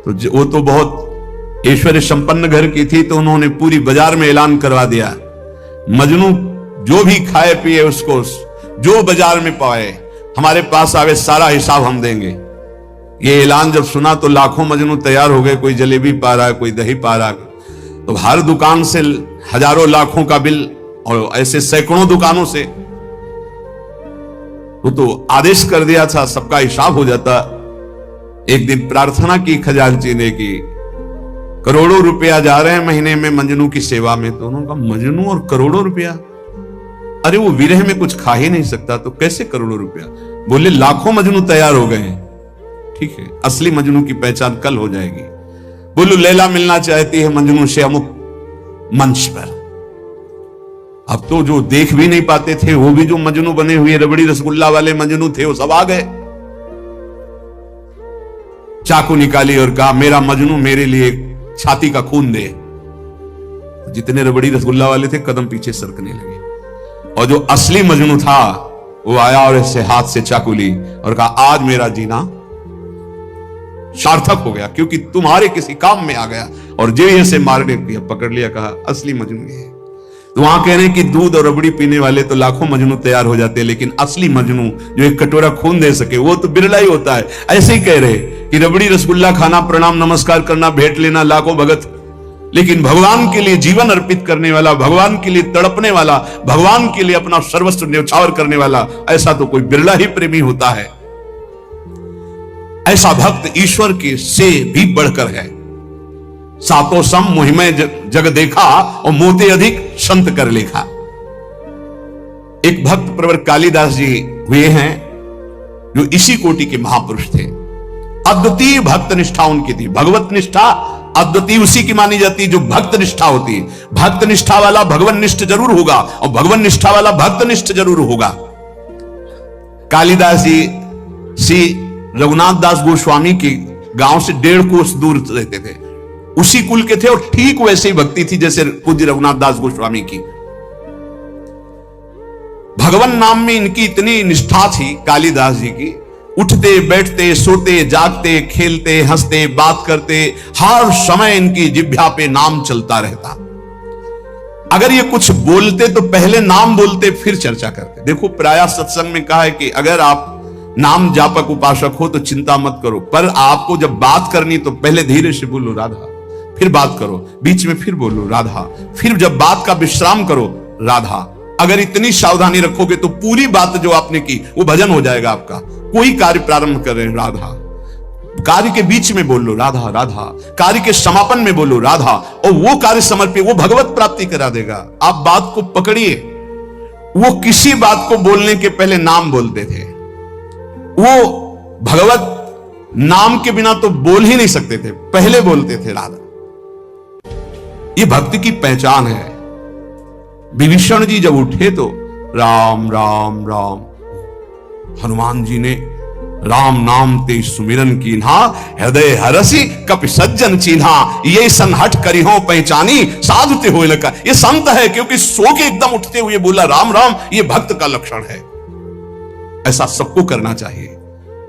तो वो तो बहुत ऐश्वर्य संपन्न घर की थी, तो उन्होंने पूरी बाजार में ऐलान करवा दिया, मजनू जो भी खाए पिए उसको जो बाजार में पाए हमारे पास आवे, सारा हिसाब हम देंगे। ये ऐलान जब सुना तो लाखों मजनू तैयार हो गए। कोई जलेबी पा रहा है, कोई दही पा रहा है, तो हर दुकान से हजारों लाखों का बिल, और ऐसे सैकड़ों दुकानों से वो तो आदेश कर दिया था सबका हिसाब हो जाता। एक दिन प्रार्थना की खजांची ने की, करोड़ों रुपया जा रहे हैं महीने में मजनू की सेवा में। तो उन्होंने कहा मजनू और करोड़ों रुपया, अरे वो विरह में कुछ खा ही नहीं सकता तो कैसे करोड़ों रुपया। बोले लाखों मजनू तैयार हो गए हैं, ठीक है, असली मजनू की पहचान कल हो जाएगी। बोलो लैला मिलना चाहती है मजनू से अमुक मंच पर। अब तो जो देख भी नहीं पाते थे वो भी जो मजनू बने हुए रबड़ी रसगुल्ला वाले मजनू थे वो सब आ गए। चाकू निकाली और कहा मेरा मजनू मेरे लिए छाती का खून दे। जितने रबड़ी रसगुल्ला वाले थे कदम पीछे सरकने लगे, और जो असली मजनू था वो आया और ऐसे हाथ से चाकू ली और कहा आज मेरा जीना सार्थक हो गया क्योंकि तुम्हारे किसी काम में आ गया। और जो ऐसे मारने किया, पकड़ लिया, कहा असली मजनू है। तो वहां कह रहे हैं कि दूध और रबड़ी पीने वाले तो लाखों मजनू तैयार हो जाते हैं, लेकिन असली मजनू जो एक कटोरा खून दे सके वो तो बिरला ही होता है। ऐसे ही कह रहे कि रबड़ी रसगुल्ला खाना, प्रणाम नमस्कार करना, भेंट लेना लाखों भगत, लेकिन भगवान के लिए जीवन अर्पित करने वाला, भगवान के लिए तड़पने वाला, भगवान के लिए अपना सर्वस्व न्यौछावर करने वाला, ऐसा तो कोई बिरला ही प्रेमी होता है। ऐसा भक्त ईश्वर के से भी बढ़कर है। सातों सम मुहिमय जग देखा और मोते अधिक संत कर लेखा। एक भक्त प्रवर कालिदास जी हुए हैं जो इसी कोटि के महापुरुष थे। अद्वितीय भक्त निष्ठा उनकी थी। भगवत निष्ठा अद्वितीय उसी की मानी जाती है जो भक्त निष्ठा होती है। भक्त निष्ठा वाला भगवान निष्ठ जरूर होगा और भगवान निष्ठा वाला भक्त निष्ठ जरूर होगा। कालिदास जी श्री रघुनाथ दास गोस्वामी के गांव से 1.5 कोस दूर रहते थे, उसी कुल के थे और ठीक वैसे ही भक्ति थी जैसे पूज्य रघुनाथ दास गोस्वामी की। भगवान नाम में इनकी इतनी निष्ठा थी कालिदास जी की, उठते बैठते सोते जागते खेलते हंसते बात करते हर समय इनकी जिह्वा पे नाम चलता रहता। अगर ये कुछ बोलते तो पहले नाम बोलते फिर चर्चा करते। देखो प्रायः सत्संग में कहा है कि अगर आप नाम जापक उपासक हो तो चिंता मत करो, पर आपको जब बात करनी तो पहले धीरे से बोलो राधा, फिर बात करो, बीच में फिर बोलो राधा, फिर जब बात का विश्राम करो राधा। अगर इतनी सावधानी रखोगे तो पूरी बात जो आपने की वो भजन हो जाएगा आपका। कोई कार्य प्रारंभ करें राधा, कार्य के बीच में बोलो राधा राधा, कार्य के समापन में बोलो राधा, और वो कार्य समर्पित, वो भगवत प्राप्ति करा देगा। आप बात को पकड़िए। वो किसी बात को बोलने के पहले नाम बोलते थे। वो भगवत नाम के बिना तो बोल ही नहीं सकते थे, पहले बोलते थे राधा। ये भक्ति की पहचान है। विभीषण जी जब उठे तो राम राम राम, हनुमान जी ने राम नाम ते सुमिरन कीन्हा, हृदय हरसी कपि सज्जन चीन्हा, ये संहट करी हो पहचानी साधु ते होए लका। ये संत है क्योंकि सो के एकदम उठते हुए बोला राम राम, ये भक्त का लक्षण है। ऐसा सबको करना चाहिए।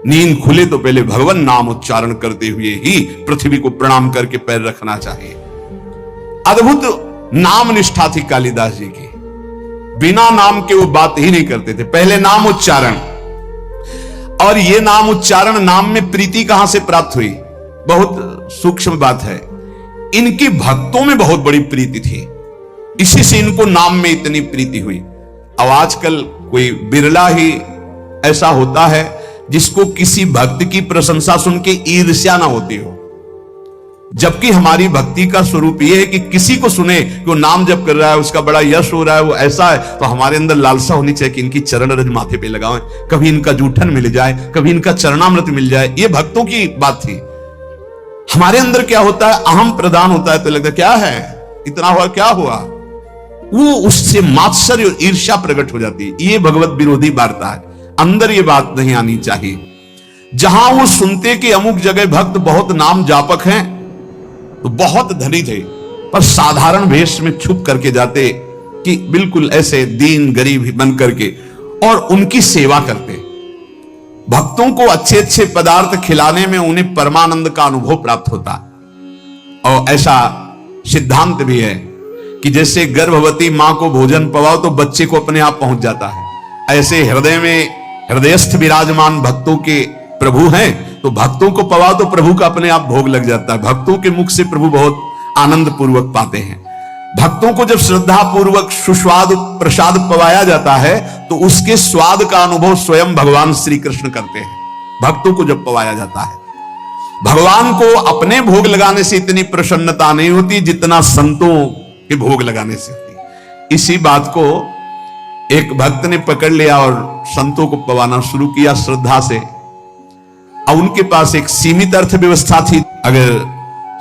नींद खुले तो पहले भगवान नाम उच्चारण करते हुए ही पृथ्वी को प्रणाम करके पैर रखना चाहिए। अद्भुत नाम निष्ठा थी कालिदास जी की। बिना नाम के वो बात ही नहीं करते थे, पहले नाम उच्चारण। और ये नाम उच्चारण, नाम में प्रीति कहां से प्राप्त हुई, बहुत सूक्ष्म बात है। इनकी भक्तों में बहुत बड़ी प्रीति थी, इसी से इनको नाम में इतनी प्रीति हुई। अब आजकल कोई बिरला ही ऐसा होता है जिसको किसी भक्त की प्रशंसा सुन के ईर्ष्या ना होती हो। जबकि हमारी भक्ति का स्वरूप यह है कि किसी को सुने कि वो नाम जप कर रहा है, उसका बड़ा यश हो रहा है, वो ऐसा है, तो हमारे अंदर लालसा होनी चाहिए कि इनकी चरण रज माथे पे लगाएं, कभी इनका जूठन मिल जाए, कभी इनका चरणामृत मिल जाए। ये भक्तों की बात थी। हमारे अंदर क्या होता है, अहम प्रदान होता है तो लगता है क्या है, इतना हुआ, क्या हुआ, वो उससे मात्सर्य और ईर्ष्या प्रकट हो जाती है। ये भगवत विरोधी वार्ता है। अंदर ये बात नहीं आनी चाहिए। जहां वो सुनते कि अमुक जगह भक्त बहुत नाम जापक हैं, तो बहुत धनी थे, पर साधारण वेश में छुप करके जाते कि बिल्कुल ऐसे दीन गरीब बन करके, और उनकी सेवा करते। भक्तों को अच्छे अच्छे पदार्थ खिलाने में उन्हें परमानंद का अनुभव प्राप्त होता। और ऐसा सिद्धांत भी है कि जैसे गर्भवती मां को भोजन पवाओ तो बच्चे को अपने आप पहुंच जाता है, ऐसे हृदय में हृदयस्थ विराजमान भक्तों के प्रभु हैं, तो भक्तों को पवाओ तो प्रभु का अपने आप भोग लग जाता है। भक्तों के मुख से प्रभु बहुत आनंद पूर्वक पाते हैं। भक्तों को जब श्रद्धा पूर्वक सुस्वाद प्रसाद पवाया जाता है तो उसके स्वाद का अनुभव स्वयं भगवान श्री कृष्ण करते हैं, भक्तों को जब पवाया जाता है। भगवान को अपने भोग लगाने से इतनी प्रसन्नता नहीं होती जितना संतों के भोग लगाने से होती। इसी बात को एक भक्त ने पकड़ लिया और संतों को पवाना शुरू किया श्रद्धा से। अब उनके पास एक सीमित अर्थव्यवस्था थी। अगर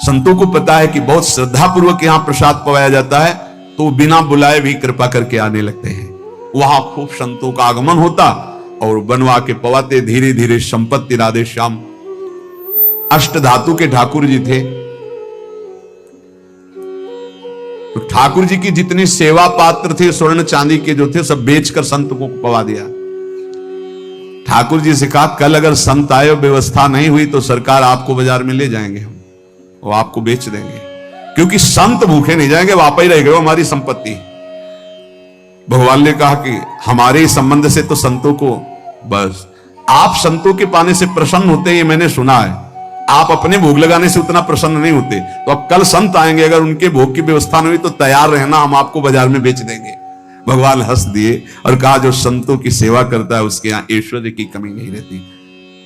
संतों को पता है कि बहुत श्रद्धा पूर्वक यहां प्रसाद पवाया जाता है तो वो बिना बुलाए भी कृपा करके आने लगते हैं। वहां खूब संतों का आगमन होता और बनवा के पवाते। धीरे धीरे संपत्ति राधे श्याम अष्ट धातु के ठाकुर जी थे, तो ठाकुर जी की जितनी सेवा पात्र थे स्वर्ण चांदी के जो थे सब बेचकर संत को पवा दिया। ठाकुर जी से कहा कल अगर संत आए व्यवस्था नहीं हुई तो सरकार आपको बाजार में ले जाएंगे, हम वो आपको बेच देंगे, क्योंकि संत भूखे नहीं जाएंगे, वापस ही रह गए हमारी संपत्ति। भगवान ने कहा कि हमारे संबंध से तो संतों को बस आप संतों के पाने से प्रसन्न होते हैं, ये मैंने सुना है। आप अपने भोग लगाने से उतना प्रसन्न नहीं होते, तो अब कल संत आएंगे, अगर उनके भोग की व्यवस्था नहीं हुई तो तैयार रहना, हम आपको बाजार में बेच देंगे। भगवान हंस दिए और कहा जो संतों की सेवा करता है उसके यहां ऐश्वर्य की कमी नहीं रहती।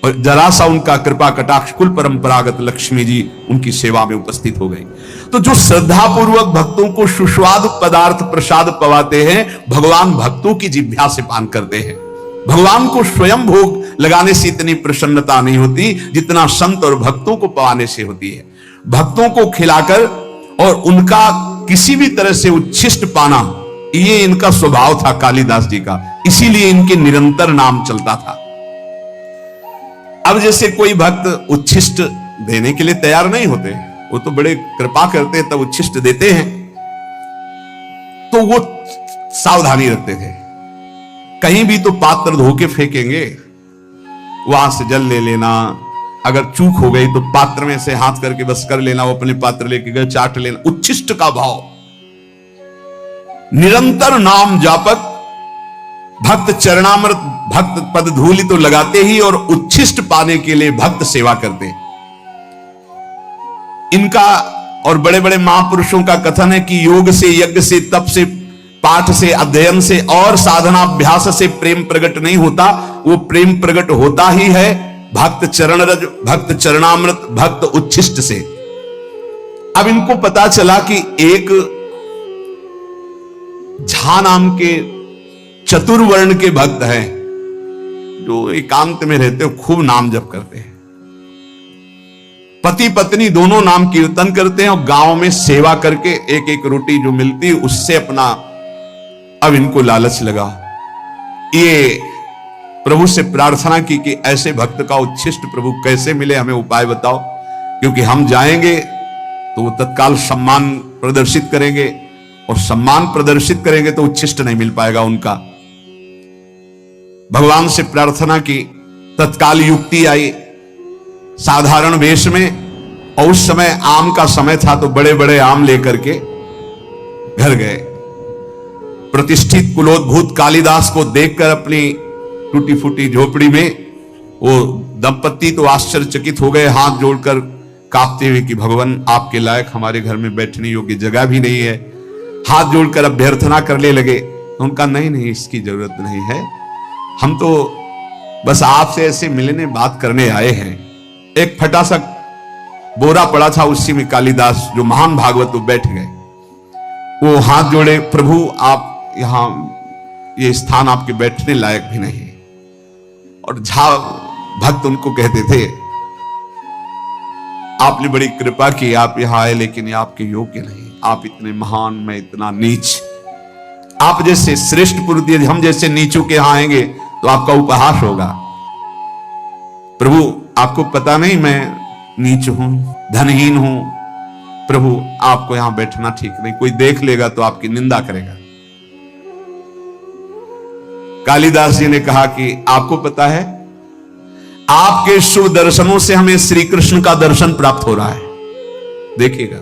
और जरा सा उनका कृपा कटाक्ष कुल परंपरागत लक्ष्मी जी उनकी सेवा में उपस्थित हो गई। तो जो श्रद्धा पूर्वक भक्तों को सुस्वादु पदार्थ प्रसाद पवाते हैं, भगवान भक्तों की जिह्वा से पान करते हैं। भगवान को स्वयं भोग लगाने से इतनी प्रसन्नता नहीं होती जितना संत और भक्तों को पवाने से होती है। भक्तों को खिलाकर और उनका किसी भी तरह से उच्छिष्ट पाना, ये इनका स्वभाव था कालिदास जी का, इसीलिए इनके निरंतर नाम चलता था। अब जैसे कोई भक्त उच्छिष्ट देने के लिए तैयार नहीं होते, वो तो बड़े कृपा करते हैं तब उच्छिष्ट देते हैं, तो वो सावधानी रखते थे। कहीं भी तो पात्र धो के फेंकेंगे, वहां से जल ले लेना, अगर चूक हो गई तो पात्र में से हाथ करके बस कर लेना, वो अपने पात्र लेके गए चाट लेना। उच्छिष्ट का भाव, निरंतर नाम जापक भक्त चरणामृत भक्त पद धूलि तो लगाते ही और उच्छिष्ट पाने के लिए भक्त सेवा करते। इनका और बड़े बड़े महापुरुषों का कथन है कि योग से, यज्ञ से, तप से, पाठ से, अध्ययन से और साधनाभ्यास से प्रेम प्रकट नहीं होता, वो प्रेम प्रकट होता ही है भक्त चरण रज, भक्त चरणामृत, भक्त उच्छिष्ट से। अब इनको पता चला कि एक झा नाम के चतुर्वर्ण के भक्त हैं जो एकांत में रहते हो, खूब नाम जप करते हैं। पति पत्नी दोनों नाम कीर्तन करते हैं और गांव में सेवा करके एक एक रोटी जो मिलती उससे अपना, अब इनको लालच लगा। ये प्रभु से प्रार्थना की कि ऐसे भक्त का उच्छिष्ट प्रभु कैसे मिले, हमें उपाय बताओ, क्योंकि हम जाएंगे तो वो तत्काल सम्मान प्रदर्शित करेंगे और सम्मान प्रदर्शित करेंगे तो उच्छिष्ट नहीं मिल पाएगा उनका। भगवान से प्रार्थना की, तत्काल युक्ति आई साधारण वेश में, और उस समय आम का समय था तो बड़े बड़े आम लेकर के घर गए। प्रतिष्ठित कुलोद्भूत कालिदास को देखकर अपनी टूटी फूटी झोपड़ी में वो दंपत्ति तो आश्चर्यचकित हो गए, हाथ जोड़कर कांपते हुए कि भगवान आपके लायक हमारे घर में बैठने योग्य जगह भी नहीं है। हाथ जोड़कर अभ्यर्थना करने लगे। तो उनका नहीं, इसकी जरूरत नहीं है, हम तो बस आपसे ऐसे मिलने बात करने आए हैं। एक फटा सा बोरा पड़ा था, उसी में कालिदास जो महान भागवत वो बैठ गए। वो हाथ जोड़े, प्रभु आप यहां, ये स्थान आपके बैठने लायक भी नहीं। और झा भक्त उनको कहते थे आपने बड़ी कृपा की, आप यहां आए, लेकिन ये आपके योग्य नहीं, आप इतने महान, मैं इतना नीच। आप जैसे श्रेष्ठ पुरुष यदि हम जैसे नीचों के यहां आएंगे तो आपका उपहास होगा। प्रभु आपको पता नहीं मैं नीच हूं, धनहीन हूं, प्रभु आपको यहां बैठना ठीक नहीं, कोई देख लेगा तो आपकी निंदा करेगा। कालिदास जी ने कहा कि आपको पता है आपके शुभ दर्शनों से हमें श्री कृष्ण का दर्शन प्राप्त हो रहा है, देखिएगा।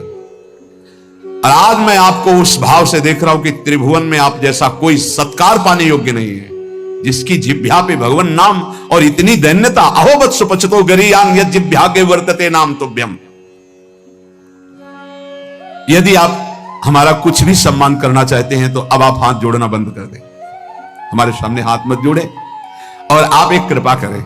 और आज मैं आपको उस भाव से देख रहा हूं कि त्रिभुवन में आप जैसा कोई सत्कार पाने योग्य नहीं है, जिसकी जिह्वा पे भगवान नाम और इतनी दैन्यता। अहोबत सुपचतो गरीयान यद जिह्वा के वर्तते नाम तुभ्यम। यदि आप हमारा कुछ भी सम्मान करना चाहते हैं तो अब आप हाथ जोड़ना बंद कर दें, हमारे सामने हाथ मत जोड़े। और आप एक कृपा करें,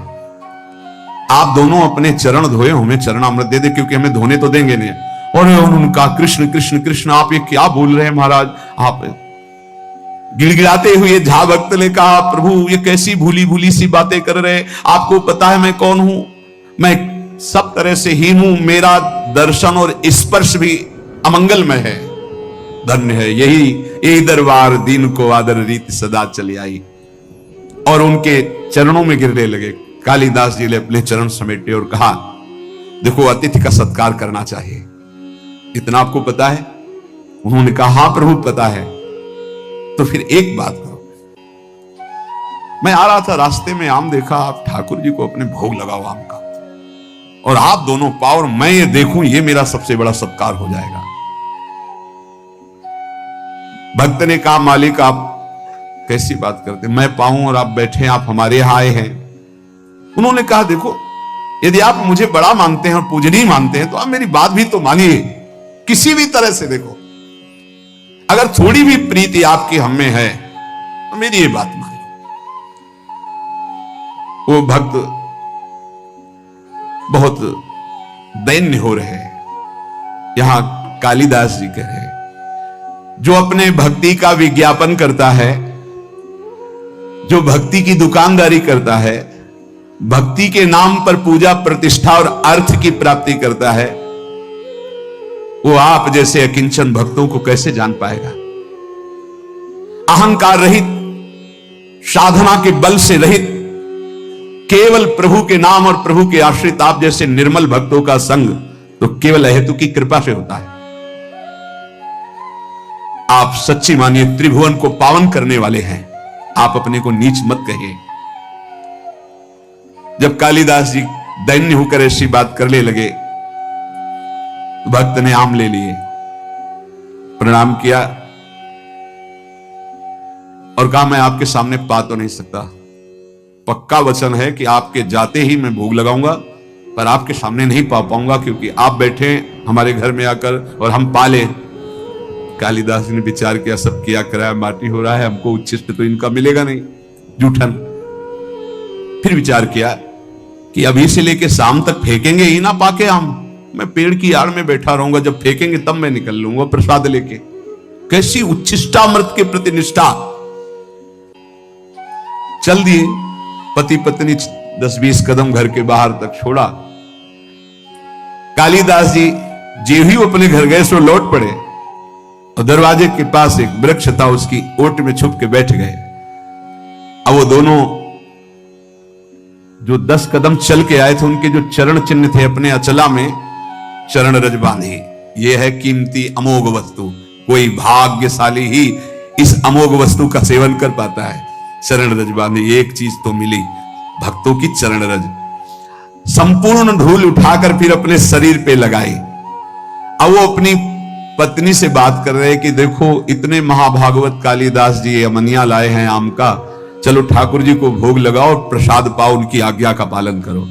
आप दोनों अपने चरण धोए, हमें चरणामृत दे दे, क्योंकि हमें धोने तो देंगे नहीं। और उन्होंने कहा कृष्ण कृष्ण कृष्ण, आप ये क्या बोल रहे हैं महाराज? आप गिड़गिड़ाते हुए झा भक्त ने कहा, प्रभु ये कैसी भूली भूली सी बातें कर रहे हैं, आपको पता है मैं कौन हूं? मैं सब तरह से हीन हूं, मेरा दर्शन और स्पर्श भी अमंगलमय है। धन्य है यही दरबार, दीन को आदर रीति सदा चली आई। और उनके चरणों में गिरने लगे। कालिदास जी ने अपने चरण समेटे और कहा, देखो अतिथि का सत्कार करना चाहिए, इतना आपको पता है? उन्होंने कहा, हां प्रभु पता है। तो फिर एक बात करो, मैं आ रहा था, रास्ते में आम देखा, आप ठाकुर जी को अपने भोग लगाओ आम का, और आप दोनों पाओ और मैं ये देखूं, ये मेरा सबसे बड़ा सत्कार हो जाएगा। भक्त ने कहा, मालिक आप कैसी बात करते, मैं पाऊं और आप बैठे, आप हमारे यहां आए हैं। उन्होंने कहा, देखो यदि आप मुझे बड़ा मानते हैं और पूजनीय मानते हैं तो आप मेरी बात भी तो मानिए, किसी भी तरह से। देखो अगर थोड़ी भी प्रीति आपकी हम में है तो मेरी ये बात मान लो। वो भक्त बहुत दैन्य हो रहे हैं। यहां कालिदास जी कह रहे, जो अपने भक्ति का विज्ञापन करता है, जो भक्ति की दुकानदारी करता है, भक्ति के नाम पर पूजा प्रतिष्ठा और अर्थ की प्राप्ति करता है, वो आप जैसे अकिंचन भक्तों को कैसे जान पाएगा? अहंकार रहित, साधना के बल से रहित, केवल प्रभु के नाम और प्रभु के आश्रित आप जैसे निर्मल भक्तों का संग तो केवल हेतु की कृपा से होता है। आप सच्ची मानिए त्रिभुवन को पावन करने वाले हैं, आप अपने को नीच मत कहिए। जब कालिदास जी दैन्य होकर ऐसी बात करने लगे, भक्त ने आम ले लिए, प्रणाम किया और कहा, मैं आपके सामने पा तो नहीं सकता, पक्का वचन है कि आपके जाते ही मैं भोग लगाऊंगा, पर आपके सामने नहीं पा पाऊंगा, क्योंकि आप बैठे हमारे घर में आकर और हम पाले। कालिदास ने विचार किया, सब किया कराया माटी हो रहा है, हमको उच्छिष्ट तो इनका मिलेगा नहीं, जूठन। फिर विचार किया कि अभी से लेके शाम तक फेंकेंगे ही ना पाके आम, मैं पेड़ की आड़ में बैठा रहूंगा, जब फेंकेंगे तब मैं निकल लूंगा प्रसाद लेके। कैसी उच्छिष्टामृत के प्रति निष्ठा! चल दिए पति पत्नी 10-20 कदम घर के बाहर तक छोड़ा। कालिदास जी जे ही अपने घर गए सो लौट पड़े और दरवाजे के पास एक वृक्ष था, उसकी ओट में छुप के बैठ गए। अब वो दोनों जो 10 कदम चल के आए थे, उनके जो चरण चिन्ह थे अपने अचला में चरण रज बांधे। ये है कीमती अमोघ वस्तु, कोई भाग्यशाली ही इस अमोघ वस्तु का सेवन कर पाता है। चरण रज बांधे, एक चीज तो मिली, भक्तों की चरण रज। संपूर्ण धूल उठाकर फिर अपने शरीर पे लगाई। अब वो अपनी पत्नी से बात कर रहे हैं कि देखो इतने महाभागवत कालिदास जी अमनिया लाए हैं आम का, चलो ठाकुर जी को भोग लगाओ, प्रसाद पाओ, उनकी आज्ञा का पालन करो।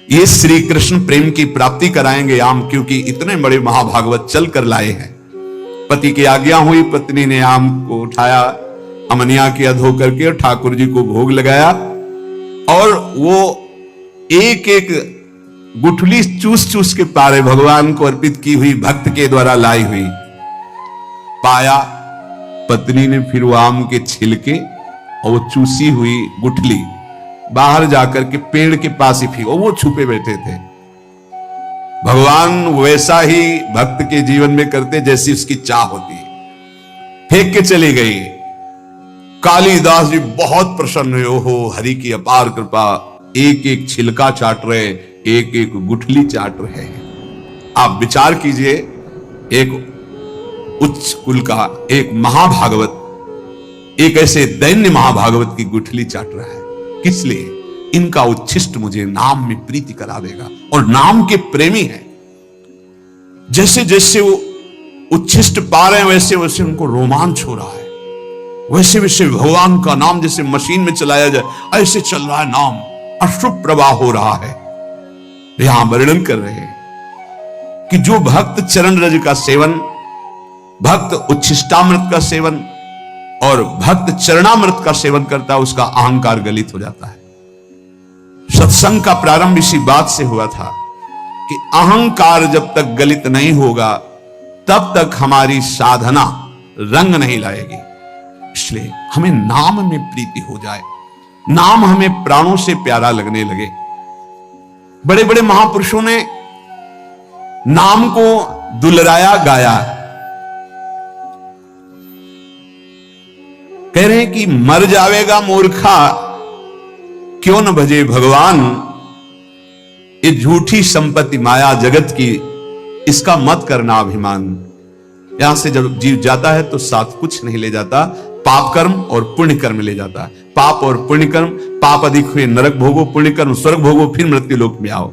ये श्री कृष्ण प्रेम की प्राप्ति कराएंगे आम, क्योंकि इतने बड़े महाभागवत चल कर लाए हैं। पति की आज्ञा हुई, पत्नी ने आम को उठाया, अमनिया किया धो करके और ठाकुर जी को भोग लगाया। और वो एक एक गुठली चूस चूस के पारे भगवान को अर्पित की हुई, भक्त के द्वारा लाई हुई। पाया पत्नी ने फिर वो आम के छिलके और वो चूसी हुई गुठली बाहर जाकर के पेड़ के पास ही फेंको, वो छुपे बैठे थे। भगवान वैसा ही भक्त के जीवन में करते जैसी उसकी चाह होती है। फेंक के चली गई। कालिदास जी बहुत प्रसन्न हुए, ओहो हरि की अपार कृपा, एक एक छिलका चाट रहे, एक एक गुठली चाट रहे हैं। आप विचार कीजिए, एक उच्च कुल का एक महाभागवत एक ऐसे दैन्य महाभागवत की गुठली चाट रहा है। किस लिए? इनका उच्छिष्ट मुझे नाम में प्रीति करा देगा, और नाम के प्रेमी है। जैसे जैसे वो उच्छिष्ट पा रहे हैं वैसे वैसे उनको रोमांच हो रहा है, वैसे वैसे भगवान का नाम जैसे मशीन में चलाया जाए ऐसे चल रहा है नाम, अश्रु प्रवाह हो रहा है। यहां वर्णन कर रहे हैं कि जो भक्त चरण रज का सेवन, भक्त उच्छिष्टामृत का सेवन और भक्त चरणामृत का सेवन करता है, उसका अहंकार गलित हो जाता है। सत्संग का प्रारंभ इसी बात से हुआ था कि अहंकार जब तक गलित नहीं होगा तब तक हमारी साधना रंग नहीं लाएगी। इसलिए हमें नाम में प्रीति हो जाए, नाम हमें प्राणों से प्यारा लगने लगे। बड़े बड़े महापुरुषों ने नाम को दुलराया, गाया। कह रहे हैं कि मर जावेगा मूर्खा क्यों न भजे भगवान, ये झूठी संपत्ति माया जगत की, इसका मत करना अभिमान। यहां से जब जीव जाता है तो साथ कुछ नहीं ले जाता, पाप कर्म और पुण्य कर्म ले जाता है। पाप और पुण्य कर्म, पाप अधिक हुए नरक भोगो, पुण्य कर्म स्वर्ग भोगो, फिर मृत्यु लोक में आओ।